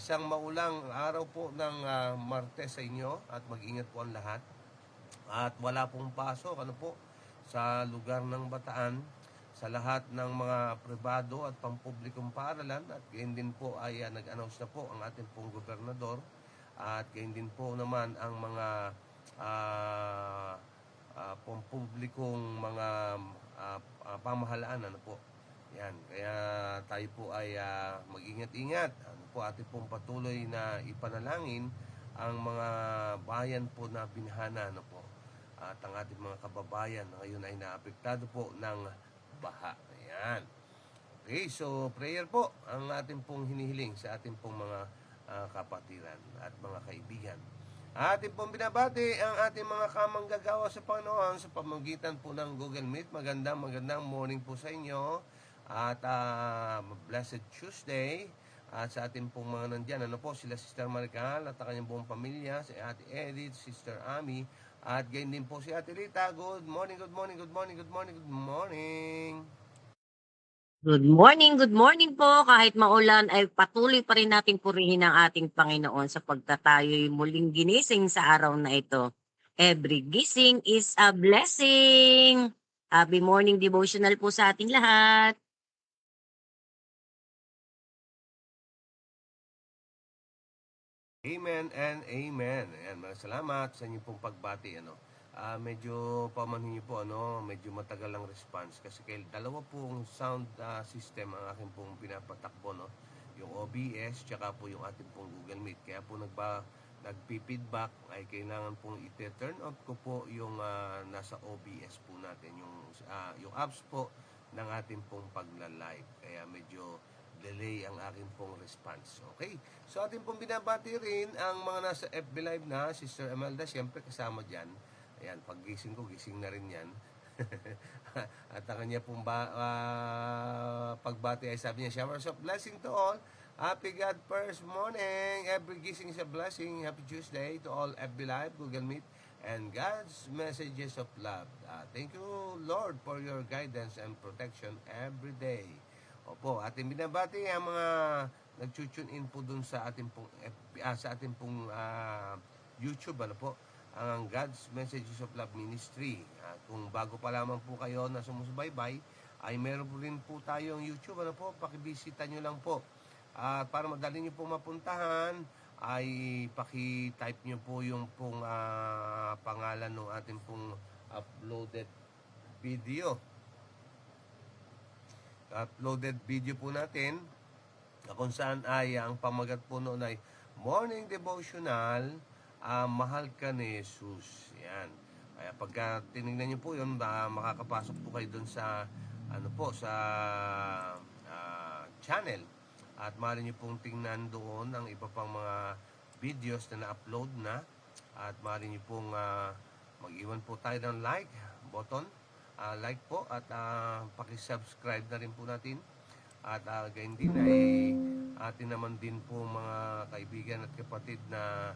Isang maulang araw po ng Martes sa inyo at mag-ingat po ang lahat. At wala pong pasok sa lugar ng Bataan sa lahat ng mga pribado at pampublikong paaralan at gayon din po ay nag-announce na po ang ating pong gobernador at gayon din po naman ang mga pampublikong mga pamahalaan po. Yan, kaya tayo po ay mag-ingat-ingat. Ating pong patuloy na ipanalangin ang mga bayan po na binahana po. At ang ating mga kababayan na ngayon ay naapektado po ng baha. Ayan. Okay, so prayer po ang ating pong hinihiling sa ating pong mga kapatiran at mga kaibigan. Ating pong binabati ang ating mga kamanggagawa sa Panginoon sa pamamagitan po ng Google Meet. Magandang morning po sa inyo. At blessed Tuesday. At sa ating pong mga nandyan, sila Sister Marical at ang kanyang buong pamilya, si Ate Edith, Sister Ami, at gayon din po si Ate Rita. Good morning, good morning, good morning, good morning, good morning. Good morning po. Kahit maulan ay patuloy pa rin nating purihin ang ating Panginoon sapagkat tayo'y muling ginising sa araw na ito. Every gising is a blessing. Happy morning devotional po sa ating lahat. Amen and amen. Ayan, maraming salamat sa inyong pong pagbati. Medyo pamanhin niyo po, medyo matagal ang response kasi dalawa pong sound system ang aking pong pinapatakbo, yung OBS tsaka po yung ating pong Google Meet. Kaya po nagpi-feedback ay kailangan pong i-turn off ko po yung nasa OBS po natin, yung apps po ng ating pong pagla-live. Kaya medyo delay ang aking pong response. Okay? So ating pong binabati rin ang mga nasa FB Live na, Sister Emelda, siyempre kasama dyan. Ayan, pag gising ko, gising na rin yan. At ang kanya pong pagbati ay sabi niya, showers of blessing to all. Happy God first morning. Every gising is a blessing. Happy Tuesday to all FB Live, Google Meet, and God's messages of love. Thank you, Lord, for your guidance and protection every day. Opo, ating binabati ang mga nag-tune in po dun sa ating pong YouTube, ang God's Messages of Love Ministry. Kung bago pa lamang po kayo na sumusubaybay, ay meron po rin po tayong YouTube, pakibisita nyo lang po. Para madali nyo po mapuntahan, ay paki-type nyo po yung pong pangalan ng ating pong uploaded video po natin kung saan ay ang pamagat po noon ay Morning Devotional, Mahal Ka ni Jesus. Yan. Kaya pagka tinignan niyo po yun, makakapasok po kayo dun sa sa channel at maaari niyo pong tingnan doon ang iba pang mga videos na na-upload na at maaari niyo pong mag-iwan po tayo ng like button. Like po at paki-subscribe na rin po natin at gayon din ay atin naman din po mga kaibigan at kapatid na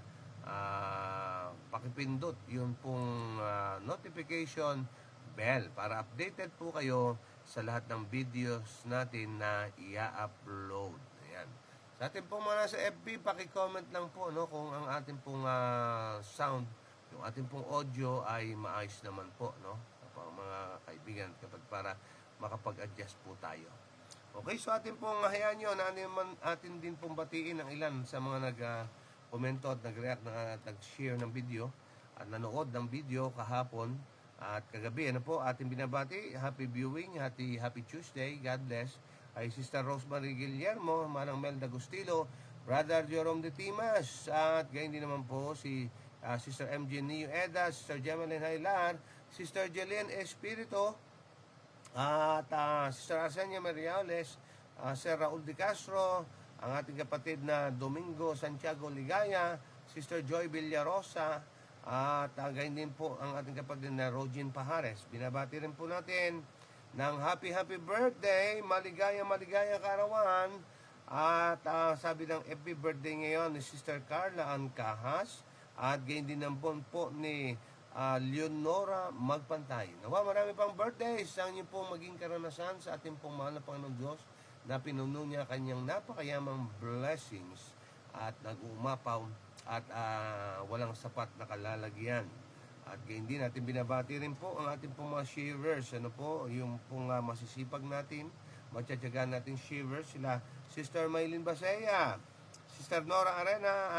pakipindot yung pong notification bell para updated po kayo sa lahat ng videos natin na i-upload. Ayan. Sa ating pong mga nasa FB, paki-comment lang po kung ang ating pong sound, yung ating pong audio ay maayos naman po, mga kaibigan, kapag para makapag-adjust po tayo. Okay, so atin pong hayaan nyo na atin din pong batiin ang ilan sa mga nag-komento at nag-react na nag-share ng video at nanood ng video kahapon at kagabi. Ating binabati, happy viewing, happy Tuesday, God bless. Ay Sister Rosemary Guillermo, Manang Mel D'Agostilo, Brother Jerome De Timas, at gayon din naman po si Sister MJ Neo Eda, Sister Jemeline Haylar, Sister Jelian Espirito, at Sister Arsenia Mariales, Sir Raul De Castro, ang ating kapatid na Domingo Santiago Ligaya, Sister Joy Villarosa, at gayon din po ang ating kapatid na Rogin Pajares. Binabati rin po natin ng happy birthday, maligayang kaarawan. At sabi ng happy birthday ngayon ni Sister Carla Ann Kahas at gayon din naman po ni Leonora Magpantay. Nawa marami pang birthdays ang inyong pong maging karanasan sa ating pong mahal na Panginoon Diyos na pinuno niya kanyang napakayamang blessings at nag-uumapaw at walang sapat na kalalagyan. At hindi natin binabati rin po ang ating pong mga sharers. Ano po, yung pong masisipag natin, matyatsyagaan natin sharers, sila Sister Maylin Basaya, Sister Nora Arena,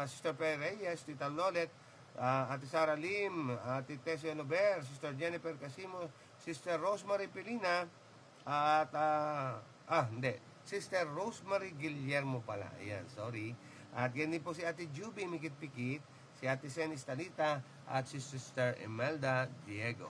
Sister Pereyes, Tita Lolet, Ate Sara Lim, Ate Tessie Nober, Sister Jennifer Casimo, Sister Rosemary Pelina, at hindi, Sister Rosemary Guillermo pala. Ayan, sorry. At yan din po si Ate Juby Mikit-Pikit, si Ate Senis Talita, at si Sister Imelda Diego.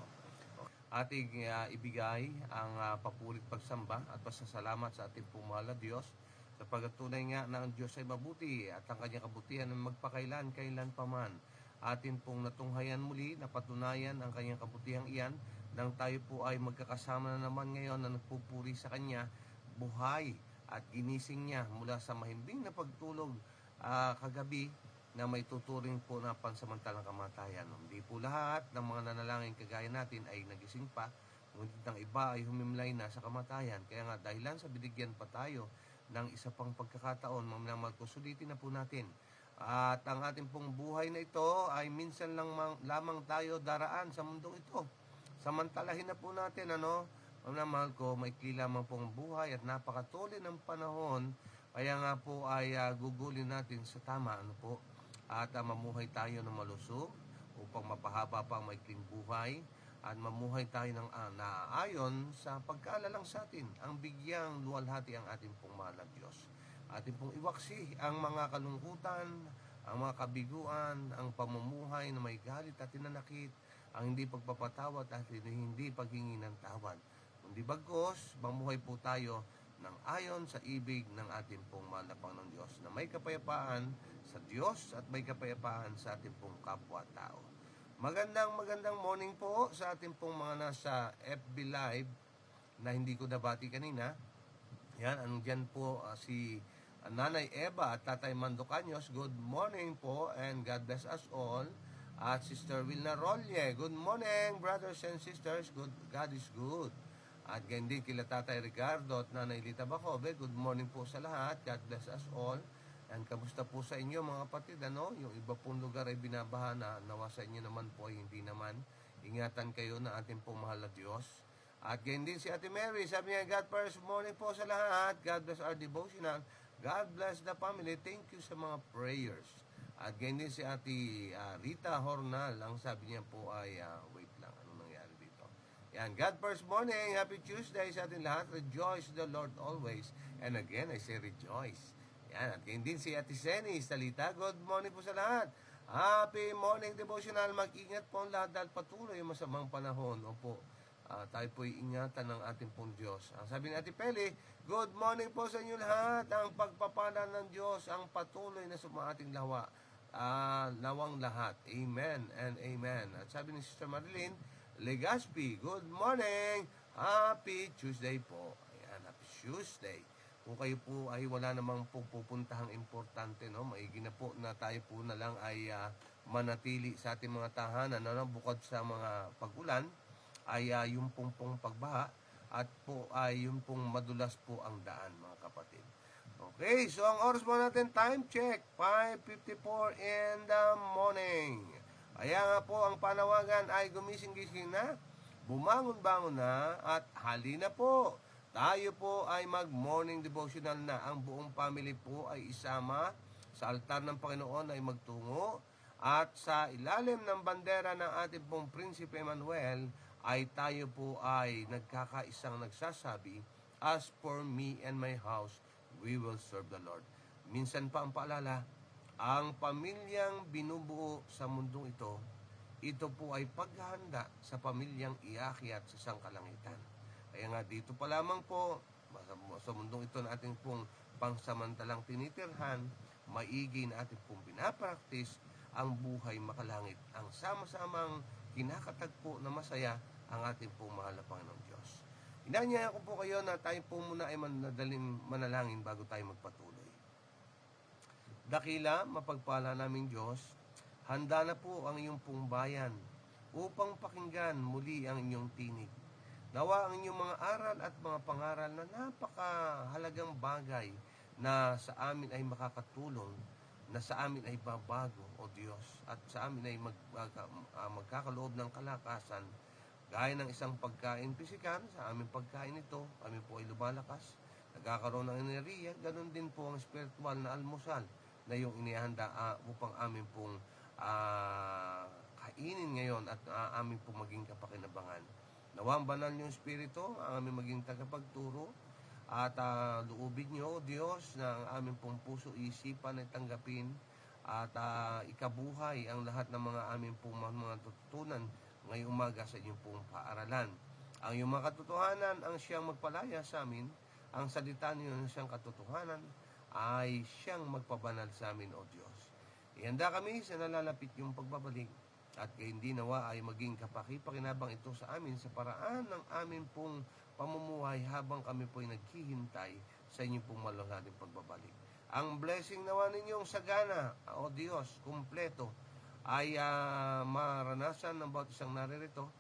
Ating ibigay ang papurit pagsamba at pasasalamat sa ating pong mahal na Diyos sa pagtunay nga na ang Diyos ay mabuti at ang kanyang kabutihan ay magpakailan paman. Atin pong natunghayan muli, napatunayan ang kanyang kabutihang iyan nang tayo po ay magkakasama na naman ngayon na nagpupuri sa kanya, buhay at ginising niya mula sa mahimbing na pagtulog kagabi na may tuturing po na pansamantalang kamatayan. Hindi po lahat ng mga nanalangin kagaya natin ay nagising pa, ngunit ang iba ay humimlay na sa kamatayan. Kaya nga dahilan sa binigyan pa tayo ng isa pang pagkakataon, mga sulitin na po natin. At ang ating pong buhay na ito ay minsan lamang tayo daraan sa mundong ito. Samantalahin na po natin, mga mahal ko, maikli lamang pong buhay at napakatuloy ng panahon. Kaya nga po ay gugulin natin sa tama, at mamuhay tayo ng malusog upang mapahaba pa ang maikling buhay at mamuhay tayo ng naayon sa pagkaalalang sa atin ang bigyang luwalhati ang ating pong mahal na Diyos. Ating pong iwaksi ang mga kalungkutan, ang mga kabiguan, ang pamumuhay na may galit at tinanakit, ang hindi pagpapatawad at hindi paghingi ng tawad. Kundi bagos, mamuhay po tayo ng ayon sa ibig ng ating pong mahal na Panginoon Diyos na may kapayapaan sa Diyos at may kapayapaan sa ating pong kapwa-tao. Magandang morning po sa ating pong mga nasa FB Live na hindi ko nabati kanina. Yan, dyan po si Nanay Eva at Tatay Mando Caños. Good morning po and God bless us all. At Sister Wilna Rolle, good morning brothers and sisters. God is good. At ganyan din kila Tatay Ricardo at Nanay Lita Bacobe. Good morning po sa lahat. God bless us all. And kamusta po sa inyo mga kapatid? Yung iba pong lugar ay binabaha na, nawa sa inyo naman po ay hindi naman. Ingatan kayo na ating pong mahal na Diyos. At ganyan din si Ate Mary. Sabi niya, God first morning po sa lahat. God bless our devotional. God bless the family. Thank you sa mga prayers. At ganyan din si Ate Rita Hornal. Ang sabi niya po ay, wait lang, ano nangyari dito? Yan, God first morning. Happy Tuesday sa ating lahat. Rejoice the Lord always. And again, I say rejoice. Yan, at ganyan din si Ate Seni Talita. Good morning po sa lahat. Happy morning devotional. Mag-ingat po ang lahat dahil patuloy yung masamang panahon. Opo, tayo po'y ingatan ng ating pong Diyos. Ang sabi ni Ate Peli, good morning po sa inyo lahat. Ang pagpapala ng Diyos ang patuloy na sumaating lawang lahat. Amen and amen. At sabi ni Sister Marilyn Legaspi, good morning. Happy Tuesday po. Ayan, happy Tuesday. Kung kayo po ay wala namang pupuntahang importante, maigi na po na tayo po na lang ay manatili sa ating mga tahanan, bukod sa mga pag-ulan, ay yung pong pagbaha at po ay yung pong madulas po ang daan, mga kapatid. Okay, so ang oras po natin, time check, 5:54 in the morning. Kaya nga po ang panawagan ay gumising-gising na, bumangon-bangon na at halina po. Tayo po ay mag-morning devotional na. Ang buong family po ay isama sa altar ng Panginoon ay magtungo. At sa ilalim ng bandera ng ating pong Prinsipe Emmanuel ay tayo po ay nagkakaisang nagsasabi, as for me and my house, we will serve the Lord. Minsan pa ang paalala, ang pamilyang binubuo sa mundong ito po ay paghahanda sa pamilyang iakyat sa sangkalangitan. Kaya nga dito pa lamang po, sa mundong ito na ating pong pangsamantalang tinitirhan, maigi na ating pong pinapraktis ang buhay makalangit. Ang sama-samang kinakatagpo na masaya ang ating pong mahal na Panginoong Diyos. Inanyaya ko po kayo na tayo po muna ay manalangin bago tayo magpatuloy. Dakila, mapagpala naming Diyos, handa na po ang iyong pong bayan upang pakinggan muli ang inyong tinig. Nawa ang inyong mga aral at mga pangaral na napakahalagang bagay na sa amin ay makakatulong, na sa amin ay babago, O Diyos, at sa amin ay magkakaloob ng kalakasan, gaya ng isang pagkain pisikal. Sa aming pagkain ito, kami po ay lumalakas, nagkakaroon ng enerhiya. Ganun din po ang spiritual na almusal na yung inihanda upang amin pong kainin ngayon at amin pong maging kapakinabangan. Nawang banal yung Espiritu, ang aming maging tagapagturo, at luubin niyo, Diyos, na ang aming pong puso, isipan ay tanggapin at ikabuhay ang lahat ng mga aming pong mga tututunan ngayong umaga sa inyong pong paaralan. Ang iyong mga katotohanan ang siyang magpalaya sa amin. Ang salita niyo ng siyang katotohanan ay siyang magpabanal sa amin, O Diyos. Ihanda kami sa nalalapit yung pagbabalik at kay hindi nawa ay maging kapaki-pakinabang ito sa amin sa paraan ng amin pong pamumuhay habang kami po ay naghihintay sa inyong pong malalaking pagbabalik. Ang blessing nawa ninyong sagana, O Diyos, kumpleto, ay maranasan ng bawat isang naririto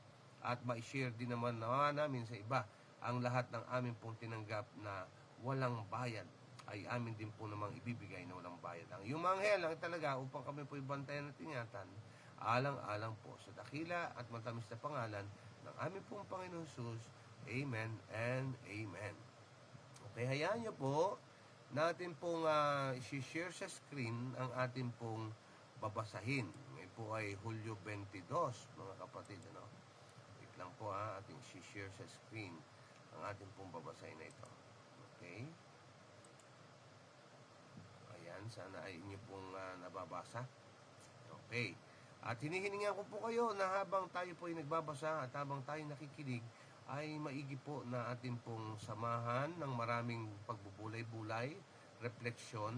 at ma-share din naman nawa namin sa iba ang lahat ng amin pong tinanggap na walang bayad ay amin din po namang ibibigay na walang bayad. Ang iyong manghel lang talaga upang kami po ibantayan at ingatan, alang-alang po sa dakila at matamis na pangalan ng aming pong Panginoon Jesus. Amen and Amen. Okay, hayaan niyo po natin pong i-share sa screen ang ating pong babasahin. Ngayon po ay Hulyo 22, mga kapatid. Wait lang po ating i-share sa screen ang ating pong babasahin na ito. Okay? Ayan, sana ay inyo pong nababasa. Okay. At hinihiningan ko po kayo na habang tayo po ay nagbabasa at habang tayo nakikinig, ay maigi po na atin pong samahan ng maraming pagbubulay-bulay, refleksyon,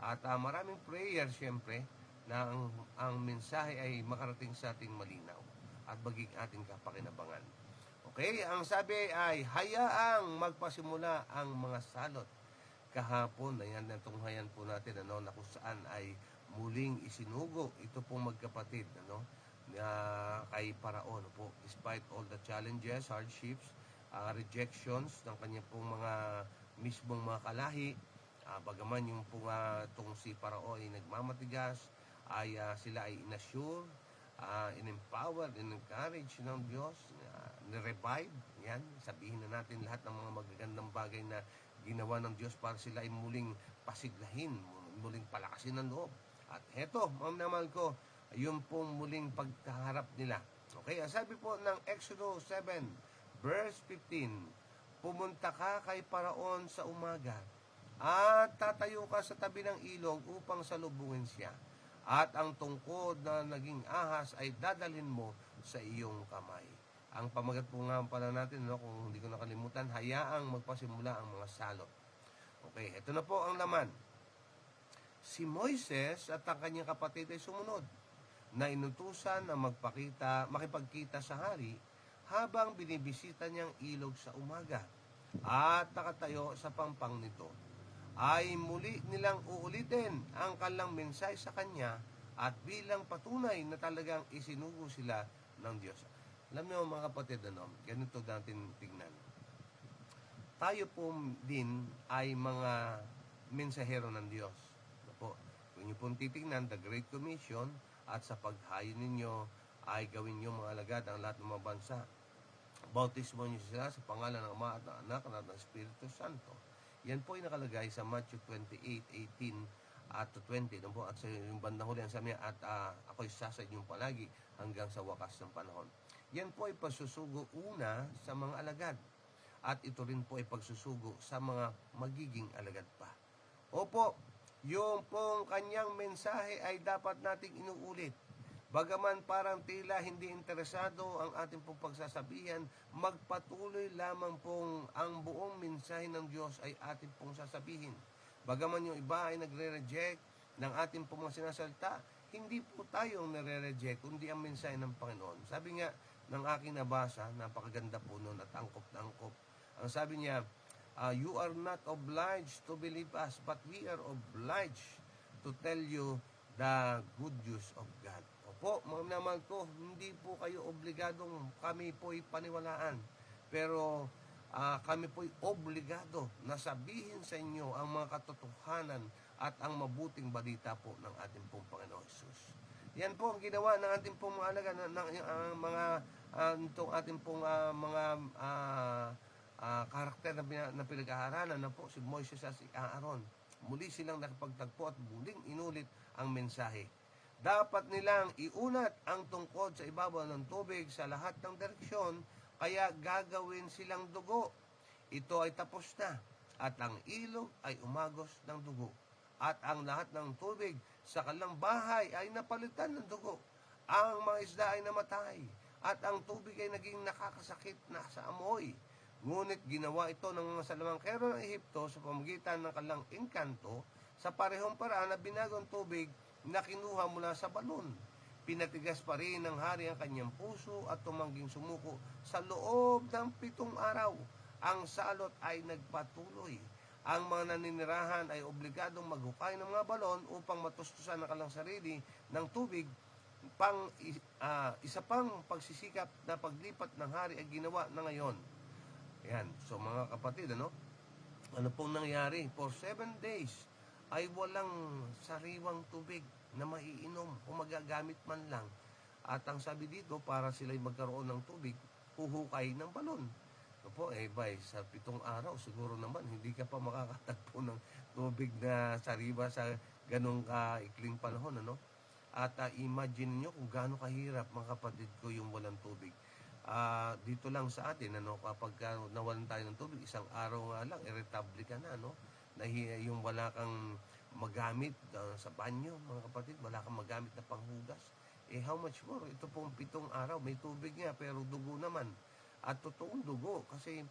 at maraming prayer siyempre na ang mensahe ay makarating sa ating malinaw at maging ating kapakinabangan. Okay, ang sabi ay hayaang magpasimula ang mga salot. Kahapon, ayan, natunghayan po natin na kung saan ay muling isinugo ito pong magkapatid kay Paraon po, despite all the challenges, hardships, rejections ng kanyang pong mga mismong mga kalahi, bagaman yung pong itong si Paraon ay nagmamatigas, ay sila ay inassure, in-empower, in-encourage ng Diyos, ni-revive. Yan, sabihin na natin lahat ng mga magagandang bagay na ginawa ng Diyos para sila ay muling pasiglahin, muling palakasin ng loob. At heto, mga naman ko, yung pong muling pagkaharap nila. Okay, sabi po ng Exodus 7, verse 15, pumunta ka kay Paraon sa umaga at tatayo ka sa tabi ng ilog upang salubungin siya. At ang tungkod na naging ahas ay dadalhin mo sa iyong kamay. Ang pamagat po nga pala natin, kung hindi ko nakalimutan, hayaang magpasimula ang mga salot. Okay, ito na po ang laman. Si Moises at ang kanyang kapatid ay sumunod, na inutusan na makipagkita sa hari habang binibisita niyang ilog sa umaga at nakatayo sa pampang nito. Ay muli nilang uulitin ang kanilang mensahe sa kanya at bilang patunay na talagang isinugo sila ng Diyos. Alam niyo mga kapatid, ganito natin tignan. Tayo po din ay mga mensahero ng Diyos. Kung niyo pong titignan, the Great Commission, at sa paghayo ninyo ay gawin niyo mga alagad ang lahat ng mga bansa. Bautismo niyo sila sa pangalan ng Ama at ng Anak at ng Espiritu Santo. Yan po ay nakalagay sa Matthew 28:18 at 20. At sa yung bandang huli, ang sabi niya, at ako'y sasa inyong palagi hanggang sa wakas ng panahon. Yan po ay pagsusugo una sa mga alagad. At ito rin po ay pagsusugo sa mga magiging alagad pa. Opo, yung pong kanyang mensahe ay dapat nating inuulit. Bagaman parang tila hindi interesado ang ating pong pagsasabihan, magpatuloy lamang pong ang buong mensahe ng Diyos ay ating pong sasabihin. Bagaman yung iba ay nagre-reject ng ating pong mga sinasalita, hindi po tayong nare-reject, kundi ang mensahe ng Panginoon. Sabi nga ng aking nabasa, napakaganda po nun at angkop na angkop. Ang sabi niya, you are not obliged to believe us, but we are obliged to tell you the good news of God. Opo, mga naman ko, hindi po kayo obligadong kami po'y paniwalaan. Pero kami po'y obligado na sabihin sa inyo ang mga katotohanan at ang mabuting balita po ng ating pong Panginoon Jesus. Yan po ang ginawa ng ating pong mga alaga, itong ating pong mga karakter na pinag-aaralan na po si Moises at si Aaron. Muli silang nakapagtagpo at muling inulit ang mensahe. Dapat nilang iunat ang tungkod sa ibabaw ng tubig sa lahat ng direksyon, kaya gagawin silang dugo. Ito ay tapos na, at ang ilog ay umagos ng dugo. At ang lahat ng tubig sa kanilang bahay ay napalitan ng dugo. Ang mga isda ay namatay, at ang tubig ay naging nakakasakit na sa amoy. Ngunit ginawa ito ng mga salamangkero ng Ehipto sa pamamagitan ng kanilang engkanto sa parehong paraan na binagong tubig na kinuha mula sa balon. Pinatigas pa rin ng hari ang kanyang puso at tumangging sumuko sa loob ng 7 araw. Ang salot ay nagpatuloy. Ang mga naninirahan ay obligadong maghukay ng mga balon upang matustusan ang kanilang sarili ng tubig. Isa pang pagsisikap na paglipat ng hari ay ginawa na ngayon. Ayan. So mga kapatid, ano pong nangyari? For 7 days ay walang sariwang tubig na maiinom o magagamit man lang. At ang sabi dito, para sila'y magkaroon ng tubig, huhukay ng balon. Sa 7 araw, siguro naman, hindi ka pa makakatagpo ng tubig na sariwa sa ganong ikling panahon, ano? At imagine nyo kung gaano kahirap, mga kapatid ko, yung walang tubig. Dito lang sa atin, ano, kapag nawalan tayo ng tubig, isang araw nga lang, irritable ka na, no? Yung wala kang magamit sa banyo, mga kapatid, wala kang magamit na panghugas. How much more? Ito pong 7 araw, may tubig nga, pero dugo naman. At totoong dugo, kasi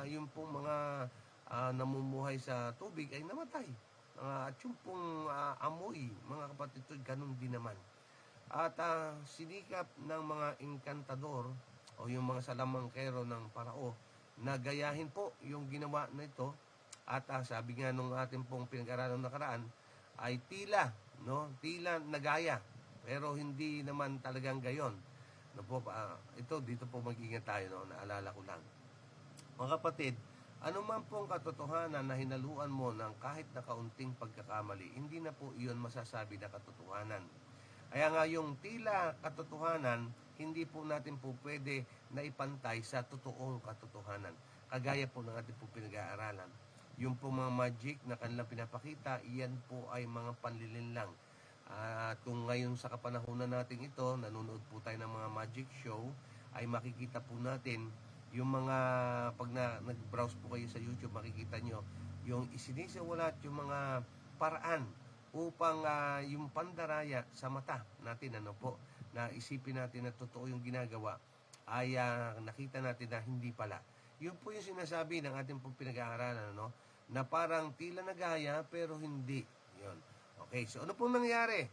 yung pong mga namumuhay sa tubig ay namatay. At yung pong amoy, mga kapatid, ganun din naman. At sinikap ng mga engkantador o yung mga salamangkero ng Parao na gayahin po yung ginawa na ito. At sabi nga nung ating pong pinag-aralan nakaraan ay tila nagaya, pero hindi naman talagang gayon. Ito dito po mag-ingat tayo, no? Naalala ko lang. Mga kapatid, ano man pong katotohanan na hinaluan mo ng kahit na kaunting pagkakamali, hindi na po iyon masasabi na katotohanan. Kaya nga yung tila katotohanan, hindi po natin po pwede na ipantay sa totoong katotohanan. Kagaya po ng ating po pinag-aaralan. Yung po mga magic na kanilang pinapakita, iyan po ay mga panlilin lang. Kung ngayon sa kapanahunan natin ito, nanonood po tayo ng mga magic show, ay makikita po natin yung mga, pag nag-browse po kayo sa YouTube, makikita nyo yung isinisiwalat yung mga paraan upang yung pandaraya sa mata natin, na isipin natin na totoo yung ginagawa, ay nakita natin na hindi pala. Yun po yung sinasabi ng ating pong pinag-aaralan, na parang tila nagaya pero hindi. Yun. Okay, so ano pong nangyari?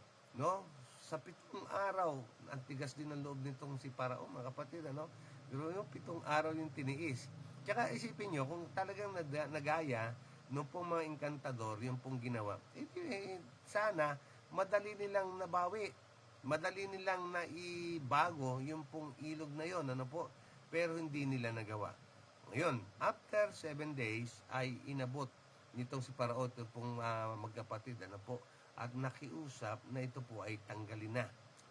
Sa 7 araw, ang tigas din ng loob nitong si Parao, mga kapatid, Pero yung 7 araw yung tiniis. Tsaka isipin nyo, kung talagang nagaya, nung pong mga engkantador, yung pong ginawa, sana madali nilang nabawi. Madali nilang naibago yung pong ilog na yon, pero hindi nila nagawa. Ngayon, after 7 days, ay inabot nitong si Parao, ito pong magkapatid, at nakiusap na ito po ay tanggalin na.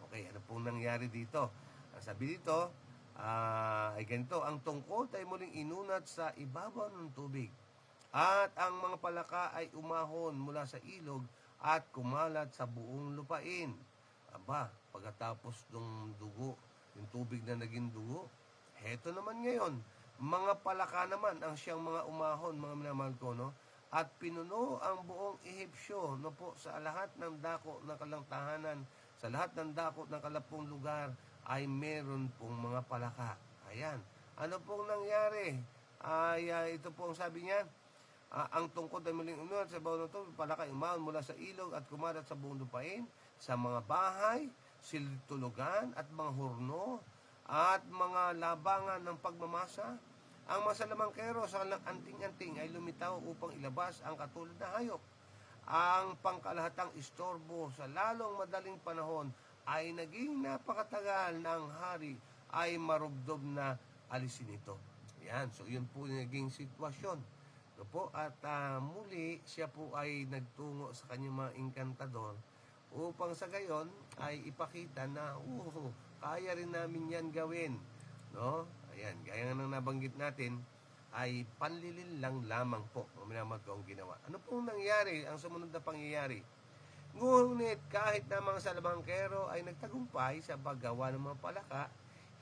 Okay, ano pong nangyari dito? Ang sabi dito, ay ganito, ang tungkod ay muling inunat sa ibabaw ng tubig. At ang mga palaka ay umahon mula sa ilog at kumalat sa buong lupain. Pagkatapos ng dugo, yung tubig na naging dugo, heto naman ngayon, mga palaka naman ang siyang mga umahon, mga minamahal ko, at pinuno ang buong Ehipsyo, sa lahat ng dako ng kanilang tahanan, sa lahat ng dako ng kalapong lugar, ay meron pong mga palaka. Ayan. Ano pong nangyari? Ito pong sabi niya, ang tungkod ay muling unod sa bawang ng tubig, palaka umahon mula sa ilog at kumalat sa buong lupain, sa mga bahay, siltulugan at mga hurno, at mga labangan ng pagmamasa. Ang masalamangkero sa anting-anting ay lumitaw upang ilabas ang katulad na hayop. Ang pangkalahatang istorbo sa lalong madaling panahon ay naging napakatagal na ang hari ay marubdob na alisin ito. Yan, so yun po yung naging sitwasyon. No po, at muli siya po ay nagtungo sa kanyang mga inkantador upang sa gayon ay ipakita na, kaya rin namin yan gawin. No? Ayan, gaya nga nang nabanggit natin, ay panlilin lang lamang po ang minamag kong ginawa. Ano pong nangyari? Ang sumunod na pangyayari. Ngunit kahit na mga salabangkero ay nagtagumpay sa paggawa ng mga palaka,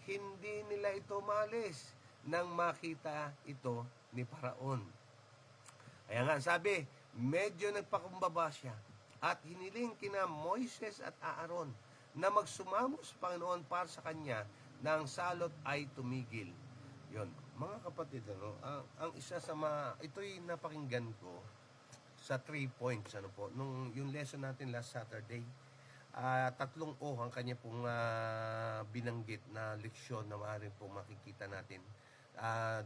hindi nila ito maalis nang makita ito ni Paraon. Kaya nga sabi, medyo nagpakumbaba siya at hiniling kina Moises at Aaron na magsumamo sa Panginoon para sa kanya na ang salot ay tumigil. Yon, mga kapatid, ang isa sa ito'y napakinggan ko sa 3 points, nung yung lesson natin last Saturday. 3 ang kanya pong binanggit na leksyon na maaaring pong makikita natin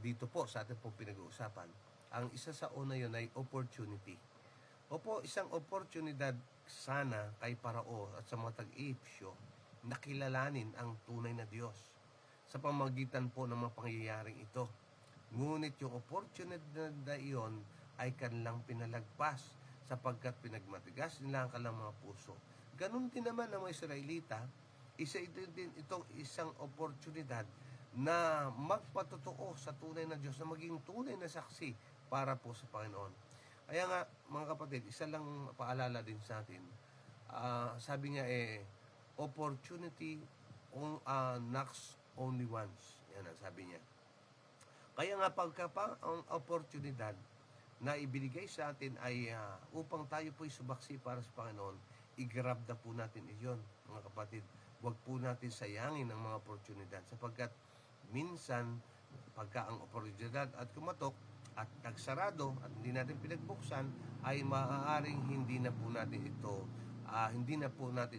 dito po sa ating pong pinag-uusapan. Ang isa sa una yun ay opportunity. Opo, isang oportunidad sana kay Parao at sa mga tag-Ehipsyo na kilalanin ang tunay na Diyos sa pamagitan po ng mga pangyayaring ito. Ngunit yung opportunidad na iyon ay kanilang pinalagpas sapagkat pinagmatigas nila ang kanilang mga puso. Ganun din naman ang mga Israelita, itong isang oportunidad na magpatotoo sa tunay na Diyos, na maging tunay na saksi para po sa Panginoon. Kaya nga, mga kapatid, isa lang paalala din sa atin. Sabi niya opportunity knocks only once. Yan ang sabi niya. Kaya nga ang oportunidad na ibinigay sa atin ay upang tayo po'y subaksi para sa Panginoon, i-grab na po natin iyon, mga kapatid. Huwag po natin sayangin ang mga oportunidad sapagkat minsan pagka ang oportunidad at kumatok at nagsarado at hindi natin pinagbuksan ay maaaring hindi na po natin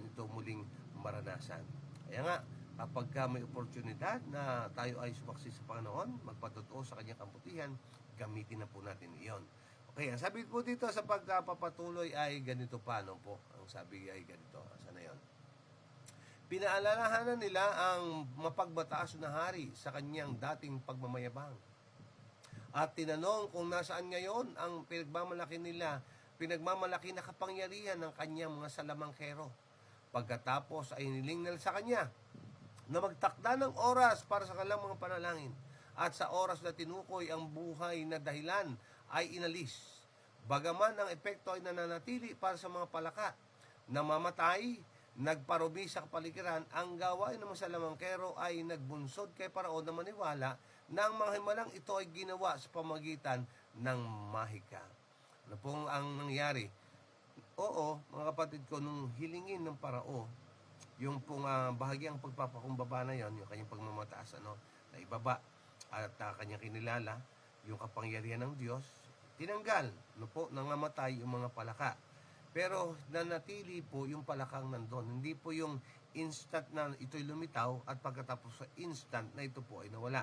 ito muling maranasan. Kaya nga, kapag may oportunidad na tayo ay sumaksi sa Panginoon, magpatotoo sa kanyang kabutihan, gamitin na po natin iyon. Okay, ang sabi po dito sa pagpapatuloy ay ganito pa, po? Ang sabi ay ganito. Sana yun? Pinaalalahanan nila ang mapagbataas na hari sa kanyang dating pagmamayabang. At tinanong kung nasaan ngayon ang pinagmamalaki na kapangyarihan ng kanyang mga salamangkero. Pagkatapos ay niling nila sa kanya na magtakda ng oras para sa kanilang mga panalangin. At sa oras na tinukoy ang buhay na dahilan ay inalis. Bagaman ang epekto ay nananatili para sa mga palaka na mamatay, nagparumi sa kapaligiran, ang gawain ng mga salamangkero ay nagbunsod kay Paraon na maniwala na ang mga himalang ito ay ginawa sa pamagitan ng mahika. Ano pong ang nangyari? Oo, mga kapatid ko, nung hilingin ng Parao, yung pong bahagyang pagpapakumbaba na yon, yung kanyang pagmamataas, na ibaba, at kanyang kinilala, yung kapangyarihan ng Diyos, tinanggal, nangamatay yung mga palaka. Pero nanatili po yung palakang nandun. Hindi po yung instant na ito'y lumitaw at pagkatapos sa instant na ito po ay nawala.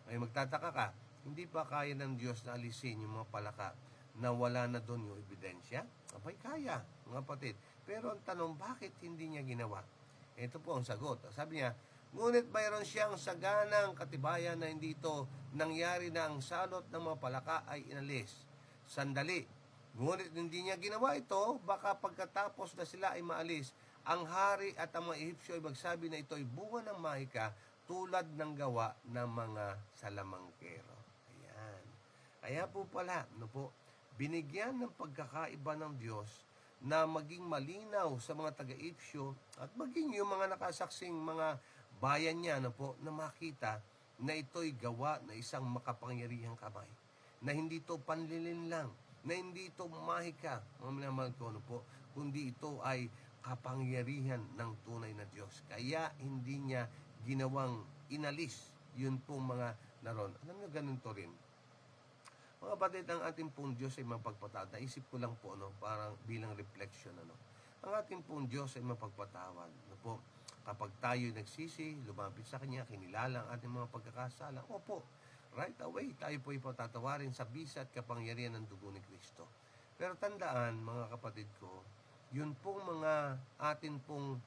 Ay magtataka ka, hindi pa kaya ng Diyos na alisin yung mga palaka na wala na doon yung ebidensya? Abay, kaya, mga kapatid. Pero ang tanong, bakit hindi niya ginawa? Ito po ang sagot. Sabi niya, ngunit mayroon siyang saganang katibayan na hindi ito nangyari na ang salot ng mga palaka ay inalis. Sandali. Ngunit hindi niya ginawa ito, baka pagkatapos na sila ay maalis, ang hari at ang mga Ehipsyo ay magsabi na ito ay bunga ng mahika tulad ng gawa ng mga salamangkero. Ayan. Kaya po pala, binigyan ng pagkakaiba ng Diyos na maging malinaw sa mga taga-Ehipsyo at maging yung mga nakasaksing mga bayan niya na makita na ito'y gawa na isang makapangyarihang kamay. Na hindi ito panlilin lang, na hindi ito mahika, mga minamahal ko, kundi ito ay kapangyarihan ng tunay na Diyos. Kaya hindi niya ginawang inalis yun pong mga naroon. Alam niyo, ganito rin. Mga kapatid, ang ating pong Diyos ay mapagpatawad. Naisip ko lang po, parang bilang reflection, ang ating pong Diyos ay mapagpatawad. Kapag tayo nagsisi, lumapit sa Kanya, kinilala ang ating mga pagkakasala, right away, tayo po ipatatawarin sa bisa at kapangyarihan ng dugo ni Kristo. Pero tandaan, mga kapatid ko, yun pong mga atin pong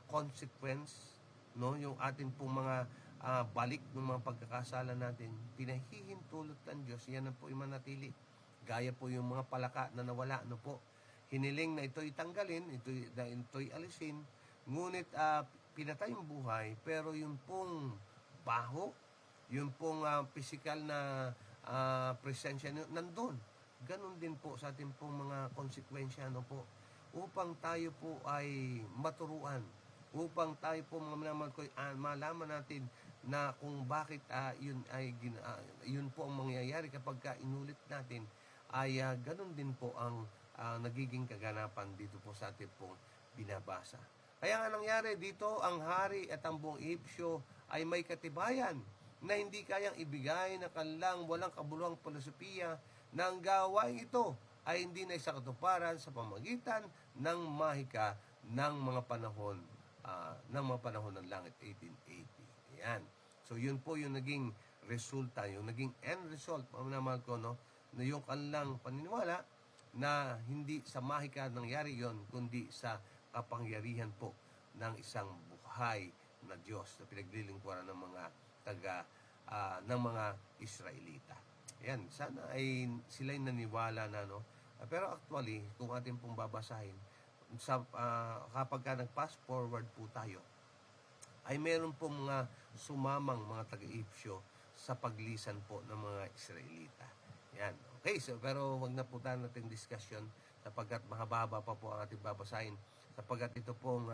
consequence, yung atin pong mga balik ng mga pagkakasala natin, pinahihintulot ng Diyos, yan na po yung manatili. Gaya po yung mga palaka na nawala, ano po. Hiniling na ito'y tanggalin, ito'y alisin, ngunit pinatay yung buhay, pero yung pong baho, yung pong physical na presensya nandun. Ganon din po sa ating pong mga konsekwensya, ano po, upang tayo po ay maturuan, upang tayo po malaman natin na kung bakit yun po ang mangyayari kapag inulit natin, ay ganun din po ang nagiging kaganapan dito po sa ating pong binabasa. Kaya nga nangyari dito, ang hari at ang buong Ehipsyo ay may katibayan na hindi kayang ibigay na kanilang walang kabuluhang filosofiya na ang gawain ito ay hindi na isa katuparan sa pamagitan ng mahika ng mga panahon ng langit 1880. Ayan. So yun po yung naging resulta, yung naging end result, pamanamal ko, no, na yung kanilang paniniwala na hindi sa mahika nangyari yon, kundi sa kapangyarihan po ng isang buhay na Diyos na pinaglilingkuran ng mga ng mga Israelita. Ayan, sana ay sila'y naniwala na, no. Pero actually, kung atin pong babasahin, kapag nag-fast forward po tayo, ay meron po mga sumamang mga taga-Ehipsyo sa paglisan po ng mga Israelita. Yan. Okay, so pero wag na po tayo nating discussion sapagkat mahaba pa po ang ating babasahin, sapagkat ito pong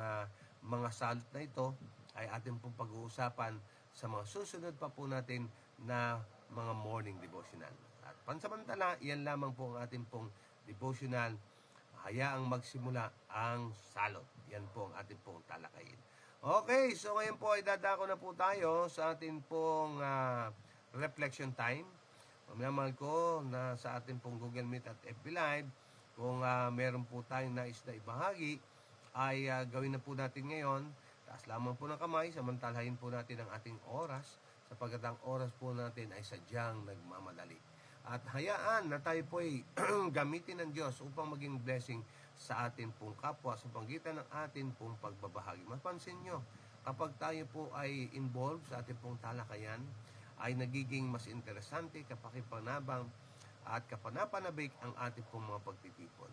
mga salot na ito ay ating pong pag-uusapan sa mga susunod pa po natin na mga morning devotional. At pansamantala, yan lamang po ang ating pong devotional. Hayaang magsimula ang salot. Yan po ang ating pong talakayin. Okay, so ngayon po ay dadako na po tayo sa ating pong reflection time. Mamamahal ko na sa ating pong Google Meet at FB Live, kung meron po tayong nais na ibahagi, ay gawin na po natin ngayon. Taas lamang po ng kamay, samantalahin po natin ang ating oras, sapagkat ang oras po natin ay sadyang nagmamadali. At hayaan na tayo po ay gamitin ng Diyos upang maging blessing sa atin pong kapwa sa pagitan ng atin pong pagbabahagi. Mapansin nyo, kapag tayo po ay involved sa ating pong talakayan, ay nagiging mas interesante, kapakipanabang at kapanapanabik ang ating pong mga pagtitipon.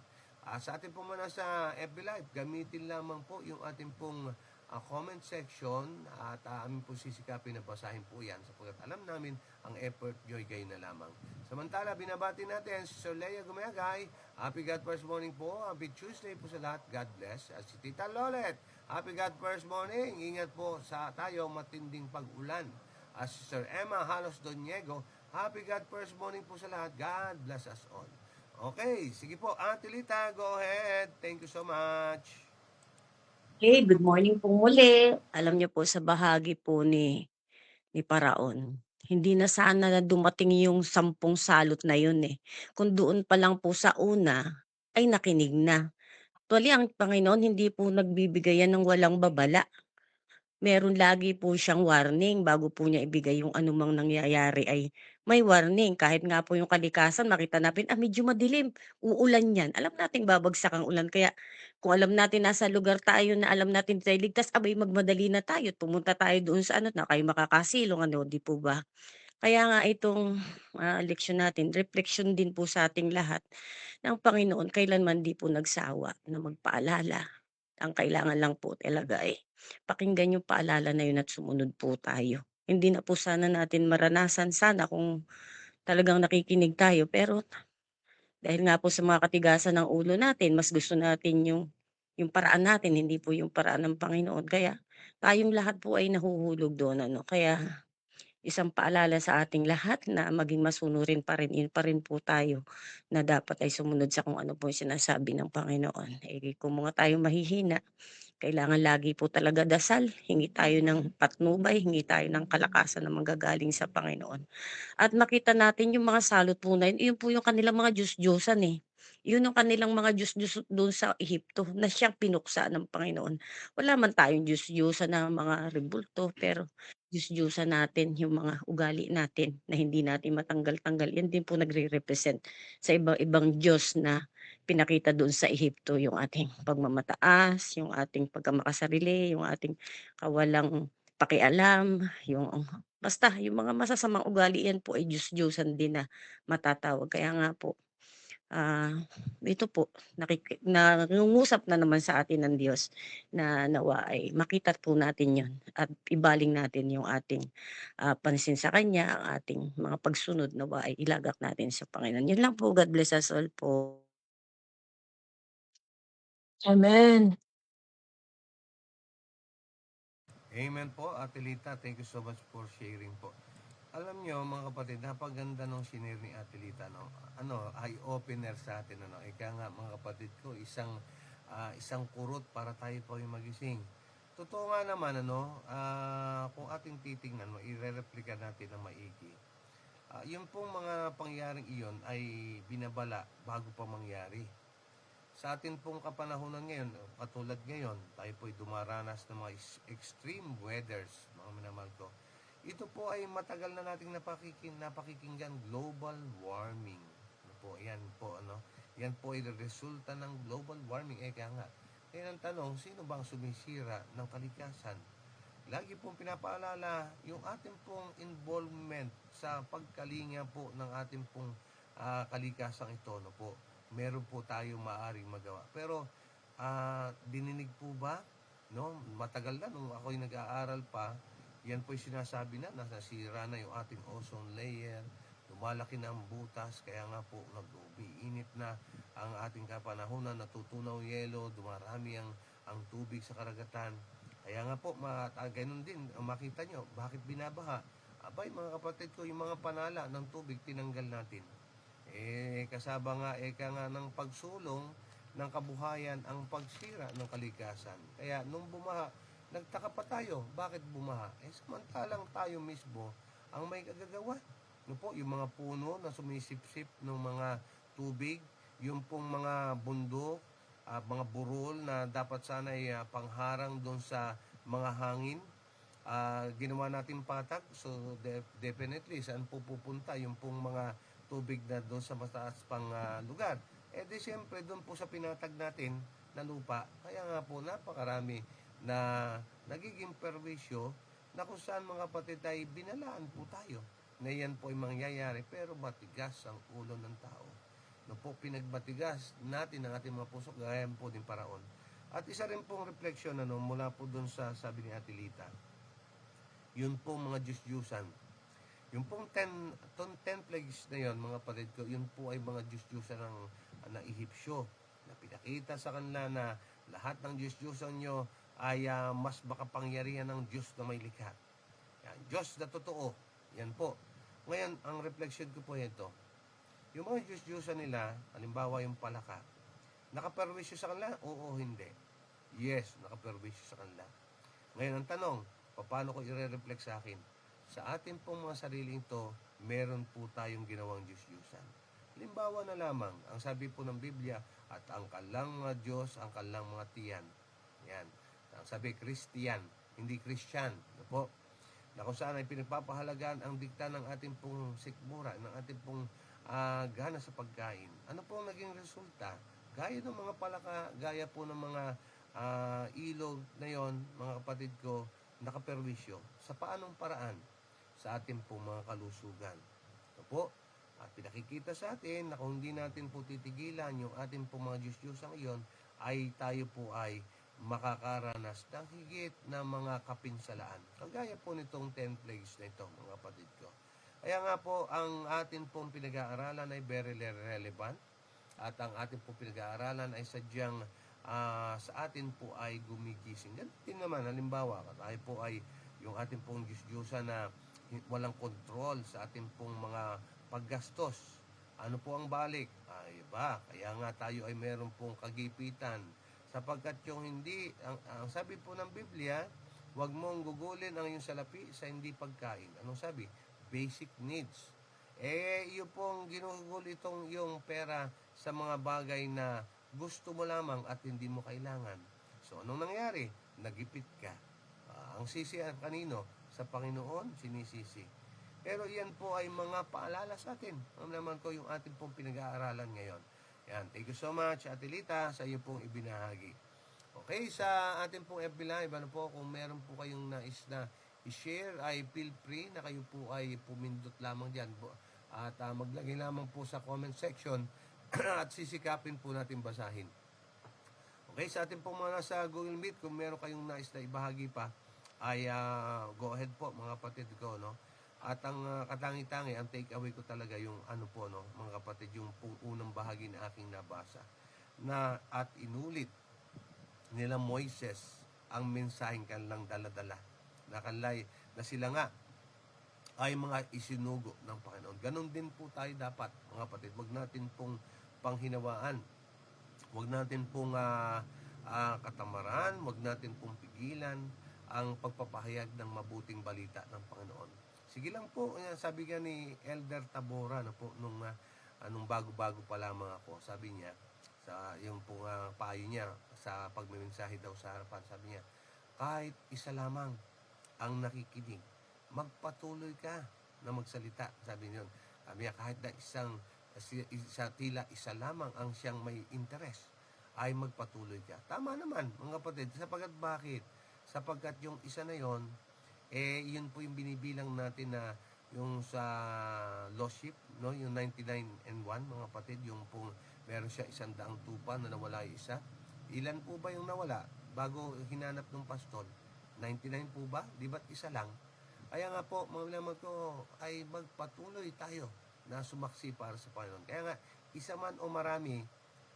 Sa ating pong mga sa FB Live, gamitin lamang po yung ating pong comment section at amin po sisikapin na basahin po yan sapagkat alam namin ang effort nyo ay gayon na lamang. Samantala, binabati natin si Sir Lea Gumayagay. Happy God First Morning po. Happy Tuesday po sa lahat. God bless. At si Tita Lolet, Happy God First Morning. Ingat po sa tayo matinding pag-ulan. At si Sir Emma Halos Doniego, Happy God First Morning po sa lahat. God bless us all. Okay, sige po. Ate Lita, go ahead. Thank you so much. Hey, good morning po muli. Alam niyo po sa bahagi po ni Paraon, hindi na sana na dumating yung 10 salot na yun, eh. Kung doon pa lang po sa una ay nakinig na. Actually ang Panginoon hindi po nagbibigay yan ng walang babala. Meron lagi po siyang warning bago po niya ibigay yung anumang nangyayari ay may warning. Kahit nga po yung kalikasan makita natin, medyo madilim, uulan yan. Alam nating babagsak ang ulan kaya kung alam natin nasa lugar tayo na alam natin tayo ligtas, abay magmadali na tayo, pumunta tayo doon sa ano na kayo makakasilong ano, 'di po ba? Kaya nga itong, leksyon natin refleksyon din po sa ating lahat na ang Panginoon kailanman 'di po nagsawa na magpaalala. Ang kailangan lang po talaga, pakinggan yung paalala na yun at sumunod po tayo. Hindi na po sana natin maranasan sana kung talagang nakikinig tayo, pero dahil nga po sa mga katigasan ng ulo natin, mas gusto natin yung paraan natin, hindi po yung paraan ng Panginoon. Kaya tayong lahat po ay nahuhulog doon ano. Kaya isang paalala sa ating lahat na maging masunurin pa rin, pa rin po tayo na dapat ay sumunod sa kung ano po yung sinasabi ng Panginoon. Kung mga tayo mahihina, kailangan lagi po talaga dasal, hingi tayo ng patnubay, hingi tayo ng kalakasan na manggagaling sa Panginoon. At makita natin yung mga salot po na yun po yung kanilang mga Diyos-Diyosan, eh. Yun yung kanilang mga Diyos-Diyos dun sa Ehipto na siyang pinuksa ng Panginoon. Wala man tayong Diyos-Diyosan na mga rebulto, pero Diyos-Diyosan natin yung mga ugali natin na hindi natin matanggal-tanggal. Yan din po nagre-represent sa ibang Diyos na pinakita doon sa Ehipto, yung ating pagmamataas, yung ating pagkamakasarili, yung ating kawalang pakialam, yung basta yung mga masasamang ugali yan po ay Diyos-Diyosan din na matatawag. Kaya nga po, ah, ito po nangungusap na naman sa atin ng Diyos na nawa ay makita po natin yun at ibaling natin yung ating, pansin sa Kanya, ang ating mga pagsunod nawa ay ilagak natin sa Panginoon. Yun lang po, God bless us all po. Amen. Amen po, Ate Lita. Thank you so much for sharing po. Alam nyo, mga kapatid, napaganda nung sinare ni Ate Lita, no? Ano, eye-opener sa atin, ano? Ika nga, mga kapatid ko, isang kurot para tayo po yung magising. Totoo nga naman, ano, kung ating titingnan, no, i-replica natin ng maigi. Yung pong mga pangyaring iyon ay binabala bago pa mangyari. Sa atin pong kapanahunan ngayon, katulad ngayon, tayo po'y dumaranas ng mga extreme weathers, mga minamahal ko. Ito po ay matagal na nating napakikinggan, global warming. Ano po, yan po, ano? Yan po ay resulta ng global warming. Kaya nga, kaya ang tanong, sino bang sumisira ng kalikasan? Lagi pong pinapaalala yung ating pong involvement sa pagkalinga po ng ating pong kalikasang ito, no po. Meron po tayong maaaring magawa. Pero dininig po ba? No, matagal na nung ako'y nag-aaral pa, yan po'y sinasabi na nasira na yung ating ozone layer, lumalaki na ang butas, kaya nga po nag-umiinit na ang ating kapanahunan, natutunaw yelo, dumarami ang tubig sa karagatan. Kaya nga po, ganun din, makita nyo, bakit binabaha? Abay, mga kapatid ko, yung mga panala ng tubig, tinanggal natin. Kasaba nga, nga ng pagsulong ng kabuhayan ang pagsira ng kalikasan. Kaya nung bumaha, nagtaka pa tayo, bakit bumaha? Samantalang tayo mismo ang may kagagawa. Ano po, yung mga puno na sumisipsip ng mga tubig, yung pong mga bundok, mga burol na dapat sana ay pangharang doon sa mga hangin, ginawa natin patag. So definitely, saan po pupunta yung pong mga tubig na doon sa mataas pang lugar? Di siyempre doon po sa pinatag natin na lupa. Kaya nga po napakarami na nagiging perwisyo na kung saan mga kapatid ay binalaan po tayo na yan po ay mangyayari, pero matigas ang ulo ng tao. No po, pinagbatigas natin ang ating mga puso, gaya po din paraon. At isa rin pong refleksyon mula po doon sa sabi ni Ate Lita, yun pong mga Diyos-Diyusan. Yung pong 10 plagues na yon, mga kapatid ko, yun po ay mga Diyos-Diyusan ng Ehipsyo, na pinakita sa kanila na lahat ng Diyos-Diyusan nyo ay mas makapangyarihan ng Diyos na may likha. Yan, Diyos na totoo. Yan po. Ngayon, ang reflection ko po ito, yung mga Diyos-Diyusan nila, halimbawa yung palaka, nakaperwisyo sa kanila? Oo, hindi. Yes, nakaperwisyo sa kanila. Ngayon, ang tanong, paano ko i-reflect sa akin? Sa atin pong mga sariling to, meron po tayong ginawang Diyos-Diyusan. Halimbawa na lamang, ang sabi po ng Biblia, at ang kalang mga Diyos, ang kalang mga tiyan. Yan. Ang sabi, Christian, hindi Christian. Ano po? Na kung saan ay pinagpapahalagaan ang dikta ng ating pong sikmura, ng ating pong gana sa pagkain. Ano po ang naging resulta? Gaya ng mga palaka, gaya po ng mga ilog na yon, mga kapatid ko, nakaperwisyo. Sa paanong paraan? Sa ating pong mga kalusugan. Ito po, at pinakikita sa atin na kung hindi natin po titigilan yung ating pong mga Diyos-Diyosang iyon, ay tayo po ay makakaranas ng higit na mga kapinsalaan. Kagaya po nitong 10 plagues na ito, mga kapatid ko. Kaya nga po, ang atin pong pinag-aaralan ay very relevant, at ang atin pong pinag-aaralan ay sadyang sa atin po ay gumigising. Ganun din naman, halimbawa, tayo po ay yung ating pong Diyos-Diyosan na walang kontrol sa ating pong mga paggastos. Ano po ang balik? Ay ba, kaya nga tayo ay meron pong kagipitan. Sapagkat yung hindi, ang sabi po ng Biblia, huwag mong gugulin ang iyong salapi sa hindi pagkain. Anong sabi? Basic needs. Yung pong ginugol itong yung pera sa mga bagay na gusto mo lamang at hindi mo kailangan. So, anong nangyari? Nagipit ka. Ang sisi kanino? Sa Panginoon, sinisisi. Pero yan po ay mga paalala sa atin. Naman ko yung ating pong pinag-aaralan ngayon. Yan, thank you so much, Ate Lita, sa iyo pong ibinahagi. Okay, sa ating pong FB Live, ano po, kung meron po kayong nais na i-share, ay feel free na kayo po ay pumindot lamang dyan. At maglagay lamang po sa comment section at sisikapin po natin basahin. Okay, sa ating pong mga nasa Google Meet, kung meron kayong nais na ibahagi pa, ay go ahead po mga kapatid ko, no? At ang katangi-tangi, ang take away ko talaga yung ano po, no, mga kapatid, yung unang bahagi na aking nabasa na at inulit nila Moises ang mensaheng kanilang daladala na kanlay na sila nga ay mga isinugo ng Panginoon. Ganon din po tayo dapat, mga kapatid. Huwag natin pong panghinawaan. Huwag natin pong katamaran, huwag natin pong pigilan ang pagpapahayag ng mabuting balita ng Panginoon. Sige lang po, sabi nga ni Elder Tabora na po nung bago-bago pa lamang ako, sabi niya, sa yung pong payo niya sa pagmimensahe daw sa harapan, sabi niya, kahit isa lamang ang nakikinig, magpatuloy ka na magsalita, sabi niyon. Sabi niya, kahit na tila isa lamang ang siyang may interes, ay magpatuloy ka. Tama naman, mga kapatid, sapagkat yung isa na yon, yun po yung binibilang natin na yung sa lost sheep, no? Yung 99 and 1, mga kapatid, yung pong meron siya 100 tupa na nawala yung isa. Ilan po ba yung nawala bago hinanap ng pastol? 99 po ba? Di ba't isa lang? Kaya nga po, mga minamahal ko, ay magpatuloy tayo na sumaksi para sa Panginoon. Kaya nga, isa man o marami,